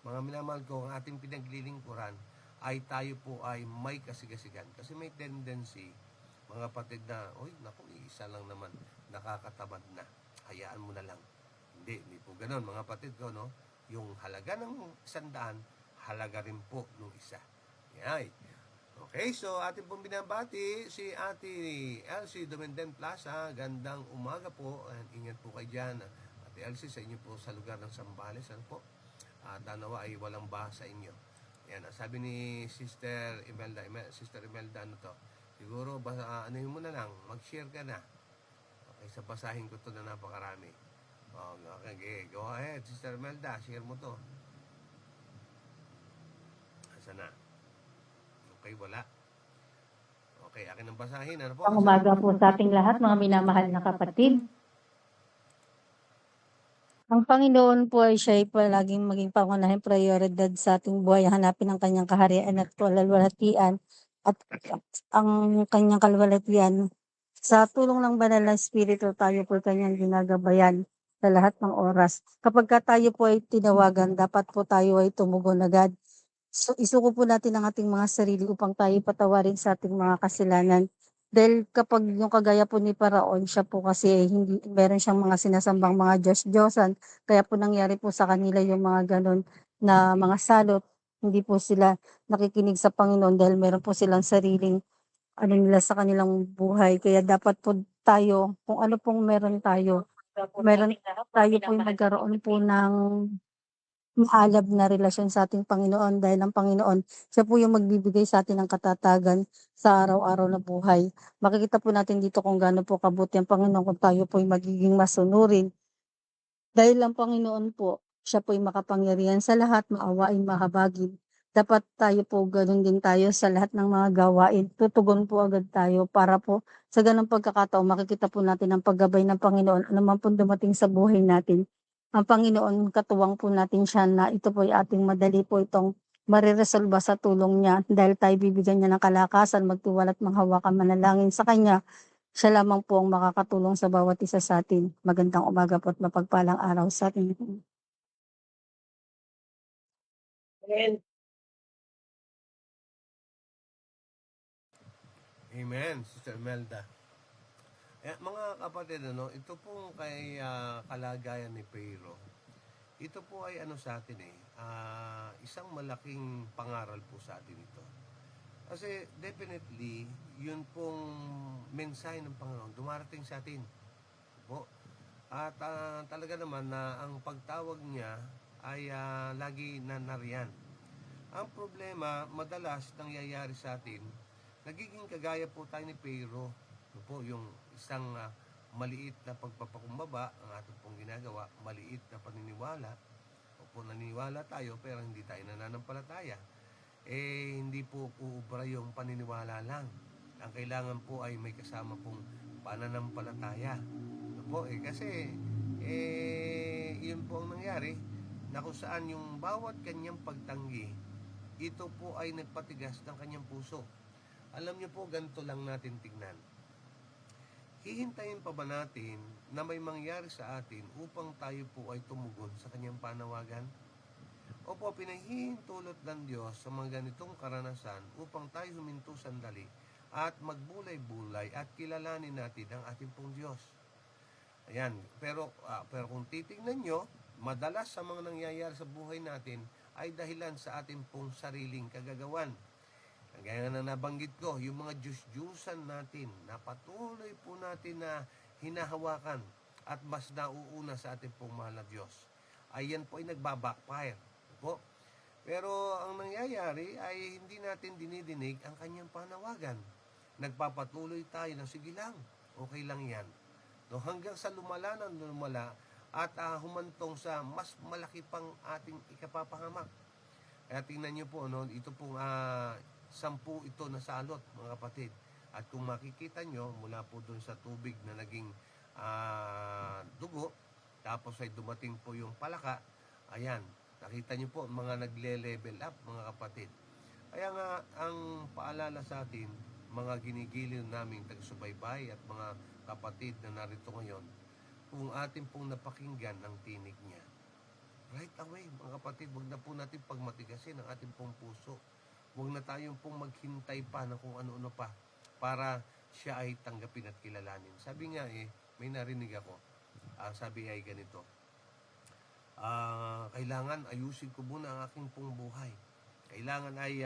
mga minamahal ko, ang ating pinaglilingkuran, ay tayo po ay may kasigasigan. Kasi may tendency, mga kapatid na, oy, naku, isa lang naman, nakakatamad na. Hayaan mo na lang. Hindi po ganun, mga kapatid ko, no? Yung halaga ng 100, halaga rin po ng isa. Yan. Okay, so ating pong binabati si Ate Elsie Dumenden Plaza. Gandang umaga po. Ingat po kayo dyan. Ate Elsie, sa inyo po sa lugar ng Sambales. Ano po? Danawa ay walang baha sa inyo. Yan, sabi ni Sister Imelda, ano to? Siguro, ano yun mo na lang, mag-share ka na. Okay, sa basahin ko to na napakarami. Okay, go ahead, Sister Imelda, share mo to. Asa na? Okay, wala. Okay, akin ang basahin. Ano po? Ang umaga po sa ating lahat, mga minamahal na kapatid. Ang Panginoon po ay siya ay palaging maging pangunahing prioridad sa ating buhay, hanapin ang kanyang kaharian at kaluwalhatian at ang kanyang kaluwalhatian. Sa tulong ng banal na Espiritu, tayo po kanyang ginagabayan sa lahat ng oras. Kapag tayo po ay tinawagan, dapat po tayo ay tumugon agad. So, isuko po natin ang ating mga sarili upang tayo patawarin sa ating mga kasalanan. Dahil kapag yung kagaya po ni Paraon, siya po kasi hindi, meron siyang mga sinasambang mga Diyos-Diyosan. Kaya po nangyari po sa kanila yung mga ganon na mga salot. Hindi po sila nakikinig sa Panginoon dahil meron po silang sariling ano nila sa kanilang buhay. Kaya dapat po tayo, kung ano pong meron tayo, tayo po yung magkaroon po ng maalab na relasyon sa ating Panginoon dahil ang Panginoon, siya po yung magbibigay sa atin ng katatagan sa araw-araw na buhay. Makikita po natin dito kung gaano po kabuti ang Panginoon kung tayo po ay magiging masunurin. Dahil ang Panginoon po, siya po ay makapangyarihan sa lahat, maawain, mahabagin. Dapat tayo po ganun din tayo sa lahat ng mga gawain. Tutugon po agad tayo para po sa ganang pagkakataon makikita po natin ang paggabay ng Panginoon anuman po dumating sa buhay natin. Ang Panginoon, katuwang po natin siya na ito po ay ating madali po itong mariresolba sa tulong niya dahil tayo bibigyan niya ng kalakasan, magtiwala at manghawakan manalangin sa Kanya. Siya lamang po ang makakatulong sa bawat isa sa atin. Magandang umaga po at mapagpalang araw sa atin. Amen, Sister Imelda. Mga kapatid, ito po kay kalagayan ni Pero. Ito po ay ano sa atin isang malaking pangaral po sa atin ito. Kasi definitely, yun pong mensahe ng Panginoon dumarating sa atin. Po. At talaga naman na ang pagtawag niya ay lagi na nariyan. Ang problema, madalas nangyayari sa atin, nagiging kagaya po tayo ni Pero. Ito po yung isang maliit na pagpapakumbaba ang ating pong ginagawa, maliit na paniniwala. Opo, naniniwala tayo pero hindi tayo nananampalataya. Hindi po uubra yung paniniwala lang. Ang kailangan po ay may kasama pong pananampalataya. Ano po, kasi yun po ang nangyari na kung saan yung bawat kanyang pagtanggi, ito po ay nagpatigas ng kanyang puso. Alam niyo po, ganito lang natin tignan. Hihintayin pa ba natin na may mangyari sa atin upang tayo po ay tumugon sa kanyang panawagan? Opo, pinahihintulot ng Diyos sa mga ganitong karanasan upang tayo huminto sandali at magbulay-bulay at kilalanin natin ang ating pong Diyos. Ayan, pero kung titingnan nyo, madalas sa mga nangyayari sa buhay natin ay dahilan sa ating pong sariling kagagawan. Gaya na nabanggit ko, yung mga Diyos-Diyusan natin na patuloy po natin na hinahawakan at mas nauuna sa ating pong mahal na Diyos. Ayan po ay nagbabackfire. Po. Pero ang nangyayari ay hindi natin dinidinig ang kanyang panawagan. Nagpapatuloy tayo na sige lang, okay lang yan. No, hanggang sa lumala at humantong sa mas malaki pang ating ikapapahamak. Kaya tingnan nyo po, no, ito pong 10 ito na salot, mga kapatid. At kung makikita nyo, mula po doon sa tubig na naging dugo, tapos ay dumating po yung palaka, ayan, nakita nyo po, mga nagle-level up, mga kapatid. Kaya nga, ang paalala sa atin, mga ginigiliw naming taga-subaybay at mga kapatid na narito ngayon, kung atin pong napakinggan ang tinig niya, right away, mga kapatid, huwag na po natin pagmatigasin ang ating pong puso. Huwag na tayong pong maghintay pa na kung ano-ano pa para siya ay tanggapin at kilalanin. Sabi nga may narinig ako. Sabi ay ganito, kailangan ayusin ko muna ang aking pong buhay. Kailangan ay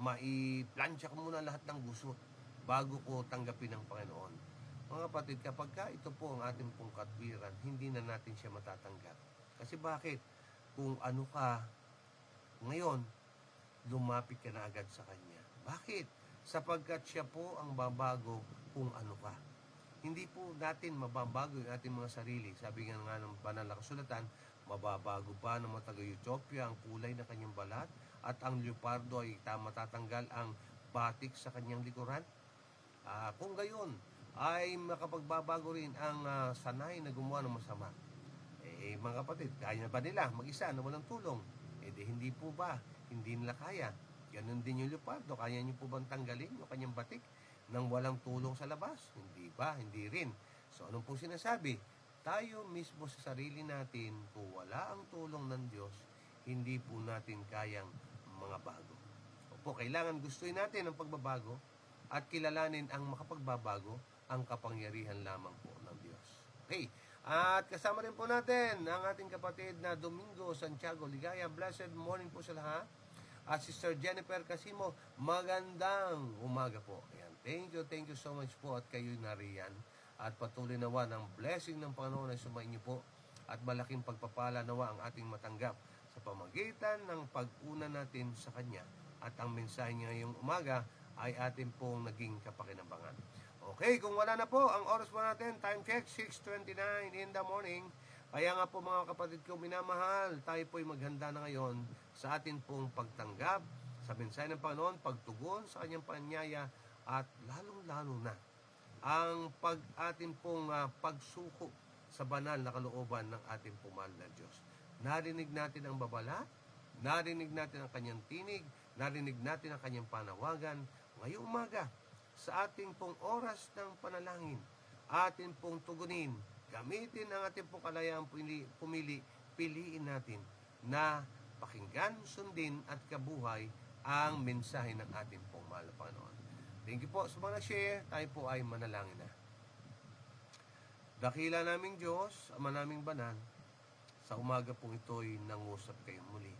maiplansya ko muna lahat ng gusot bago ko tanggapin ang Panginoon. Mga kapatid, kapag ito po ang ating pong katwiran, hindi na natin siya matatanggap. Kasi bakit? Kung ano ka ngayon, lumapit ka na agad sa Kanya. Bakit? Sapagkat siya po ang babago kung ano ka. Hindi po natin mababago yung ating mga sarili. Sabi nga ng banal na kasulatan, mababago pa ng mga taga-Ethiopia ang kulay ng kanyang balat at ang leopardo ay matatanggal ang batik sa kanyang likuran. Kung gayon, ay makapagbabago rin ang sanay na gumawa ng masama. Mga kapatid, kaya na ba nila mag-isa na walang tulong? Hindi po ba? Hindi nila kaya. Ganon din yung leopardo. Kaya niyo po bang tanggalin yung kanyang batik nang walang tulong sa labas? Hindi ba? Hindi rin. So, anong po sinasabi? Tayo mismo sa sarili natin, kung wala ang tulong ng Diyos, hindi po natin kayang mga bago. Opo, kailangan gustuin natin ang pagbabago at kilalanin ang makapagbabago, ang kapangyarihan lamang po ng Diyos. Okay. At kasama rin po natin ang ating kapatid na Domingo Santiago Ligaya. Blessed morning po sa lahat. At Sister Jennifer Casimo, magandang umaga po. Ayan. Thank you so much po at kayo'y nariyan. At patuloy nawa ng blessing ng Panginoon ay sumainyo po. At malaking pagpapala nawa ang ating matanggap sa pamagitan ng pag-una natin sa Kanya. At ang mensahe niya ngayong umaga ay atin pong naging kapakinabangan. Okay, kung wala na po, ang oras po natin, time check, 6:29 in the morning. Kaya nga po mga kapatid ko minamahal, tayo po'y maghanda na ngayon sa atin pong pagtanggap sa mensahe ng Panginoon, pagtugon sa kanyang panyaya, at lalong-lalo na ang atin pong pagsuko sa banal na kalooban ng ating pumahal na Diyos. Narinig natin ang babala, narinig natin ang kanyang tinig, narinig natin ang kanyang panawagan. Ngayong umaga, sa ating pong oras ng panalangin, atin pong tugunin, gamitin ang ating pong kalayaan piliin natin na pakinggan, sundin at kabuhay ang mensahe ng ating pong mahal na Panginoon. Thank you po sa mga share. Tayo po ay manalangin na. Dakila naming Diyos, Ama naming banal, sa umaga pong ito'y nangusap kayo muli.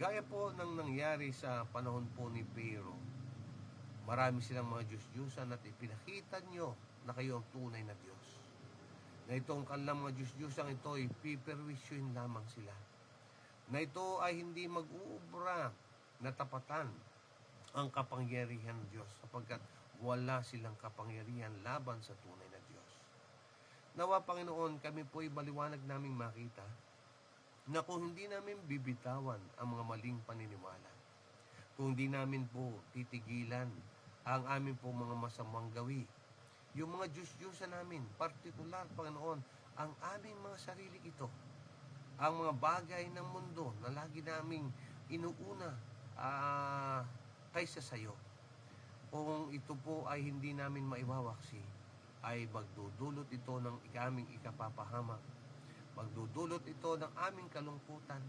Gaya po ng nangyari sa panahon po ni Pero, marami silang mga Diyos-Diyusan at ipinakita nyo na kayo ang tunay na Diyos. Na itong kanilang mga Diyos-Diyusan ito ay piperwisyoin lamang sila. Na ito ay hindi mag-uubra na tapatan ang kapangyarihan ng Diyos sapagkat wala silang kapangyarihan laban sa tunay na Diyos. Nawa Panginoon, kami po'y maliwanag naming makita na kung hindi namin bibitawan ang mga maling paniniwala, kung hindi namin po titigilan ang amin po mga masamang gawi. Yung mga Diyos-Diyosa namin, partikular, Panginoon, ang aming mga sarili ito. Ang mga bagay ng mundo na lagi naming inuuna kaysa sayo. Kung ito po ay hindi namin maiwawaksi, ay magdudulot ito ng aming ikapapahamak. Magdudulot ito ng aming kalungkutan.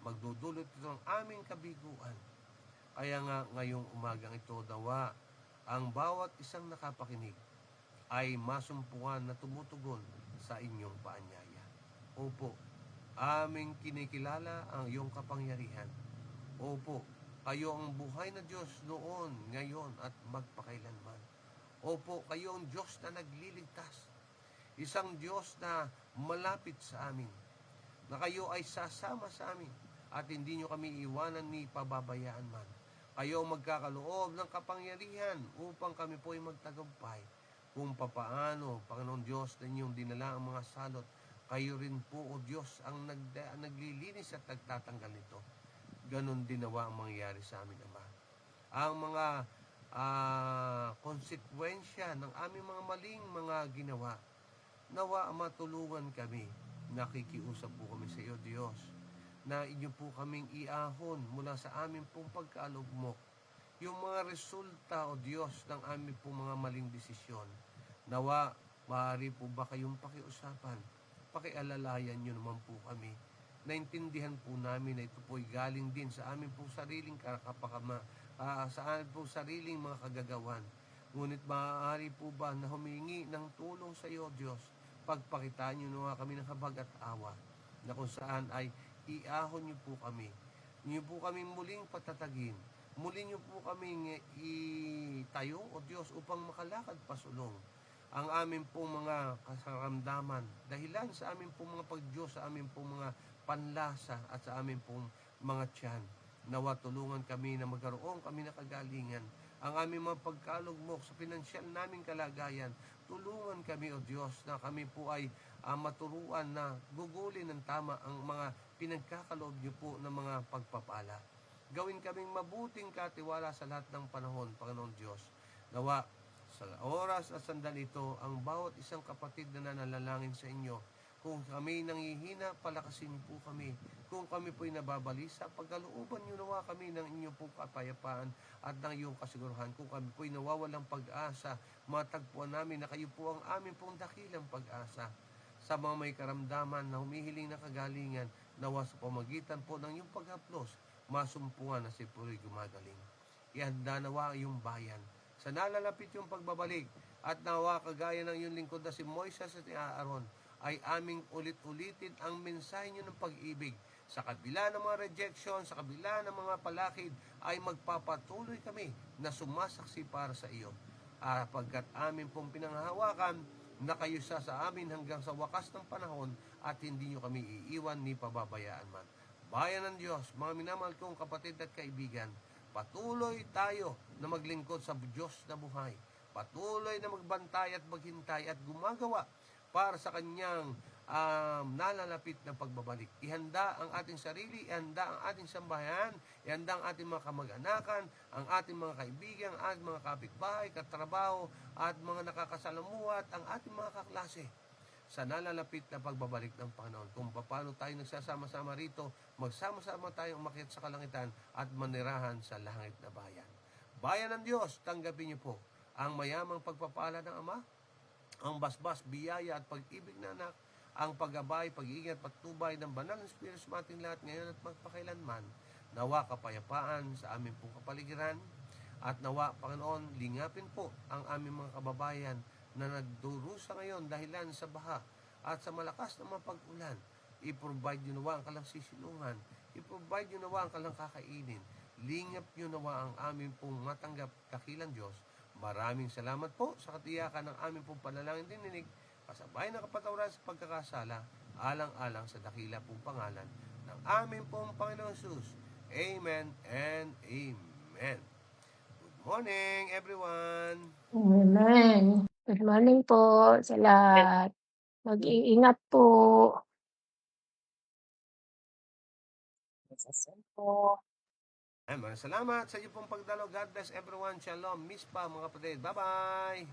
Magdudulot ito ng aming kabiguan. Kaya nga ngayong umagang ito, nawa ang bawat isang nakapakinig ay masumpungan na tumutugon sa inyong paanyaya. Opo, aming kinikilala ang iyong kapangyarihan. Opo, kayo ang buhay na Diyos noon, ngayon at magpakailanman. Opo, kayo ang Diyos na nagliligtas. Isang Diyos na malapit sa amin, na kayo ay sasama sa amin at hindi nyo kami iwanan ni pababayaan man. Kayo magkakaloob ng kapangyarihan upang kami po ay magtagumpay. Kung papaano, Panginoon Diyos, na inyong dinala ang mga salot, kayo rin po, O Diyos, ang naglilinis at nagtatanggal nito. Ganon din nawa ang mangyayari sa amin, Ama. Ang mga konsekwensya ng aming mga maling mga ginawa, nawa matulungan kami. Nakikiusap po kami sa iyo, Diyos, na inyo po kaming iahon mula sa aming pong pagkaalugmok yung mga resulta, O Diyos, ng aming pong mga maling desisyon. Nawa, maaari po ba kayong pakiusapan? Pakialalayan nyo naman po kami. Naintindihan po namin na ito po'y galing din sa aming pong sariling sa aming pong sariling mga kagagawan. Ngunit maaari po ba na humingi ng tulong sa iyo, Diyos? Pagpakitaan nyo nawa kami ng habag at awa, na kung saan ay iahon nyo po kami. Nyo po kami muling patatagin. Muli nyo po kami itayo, O Diyos, upang makalakad pasulong ang aming pong mga kasaramdaman, dahilan sa aming pong mga pagdiyos, sa aming pong mga panlasa at sa aming pong mga tiyan. Nawa tulungan kami na magkaroon kami na kagalingan. Ang aming mga pagkalugmok sa pinansyal naming kalagayan, tulungan kami, O Diyos, na kami po ay maturuan na gugulin ng tama ang mga pinagkakaloob niyo po ng mga pagpapala. Gawin kaming mabuting katiwala sa lahat ng panahon, Panginoon Diyos. Nawa sa oras at sandali ito, ang bawat isang kapatid na nanalangin sa inyo, kung kami nangihina, palakasin niyo po kami. Kung kami po'y nababalisa, pagkalooban niyo nawa kami ng inyong pong kapayapaan at ng iyong kasiguruhan. Kung kami po'y nawawalang pag-asa, matagpuan namin na kayo po ang aming pong dakilang pag-asa. Sa mga may karamdaman na humihiling na kagalingan, nawa sa pamagitan po ng iyong paghaplos, masumpungan na si Puro'y gumagaling. Ihanda nawa ang iyong bayan sa nalalapit yung pagbabalik, at nawa kagaya ng iyong lingkod na si Moises at ni Aaron, ay aming ulit-ulitin ang mensahe niyo ng pag-ibig. Sa kabila ng mga rejection, sa kabila ng mga palakid, ay magpapatuloy kami na sumasaksi para sa iyo. Pagkat amin pong pinanghahawakan na kayo sa amin hanggang sa wakas ng panahon, at hindi nyo kami iiwan ni pababayaan man. Bayan ng Diyos, mga minamahal kong kapatid at kaibigan, patuloy tayo na maglingkod sa Diyos na buhay. Patuloy na magbantay at maghintay at gumagawa para sa kanyang nalalapit na pagbabalik. Ihanda ang ating sarili, ihanda ang ating sambahayan, ihanda ang ating mga kamag-anakan, ang ating mga kaibigan, ang ating mga kapitbahay, katrabaho, at mga nakakasalamuha at ang ating mga kaklase sa nalalapit na pagbabalik ng Panginoon. Kung paano tayo nagsasama-sama rito, magsama-sama tayong umakyat sa kalangitan at manirahan sa langit na bayan. Bayan ng Diyos, tanggapin niyo po ang mayamang pagpapala ng Ama, ang basbas, biyaya at pag-ibig na anak, ang paggabay, pag-iingat, patnubay ng banal ng Espiritu sa ating lahat ngayon at magpakailanman. Nawa kapayapaan sa aming pong kapaligiran, at nawa, Panginoon, lingapin po ang aming mga kababayan na nagdurusa ngayon dahilan sa baha at sa malakas na mga pag-ulan. I-provide nyo nawa ang kalang sisilungan. I-provide nyo nawa ang kalang kakainin. Lingap nyo nawa ang aming pong matanggap dakilang Diyos. Maraming salamat po sa katiyakan ng aming pong panalangin dininig, kasabay ng kapatawaran sa pagkakasala, alang-alang sa dakila pong pangalan ng aming pong Panginoon Jesus. Amen and Amen. Good morning, everyone! Amen. Good morning po sa lahat. Mag-iingat po. po. Ay, maraming salamat sa iyo pong pagdalo. God bless everyone. Shalom. Miss pa mga kapatid. Bye-bye.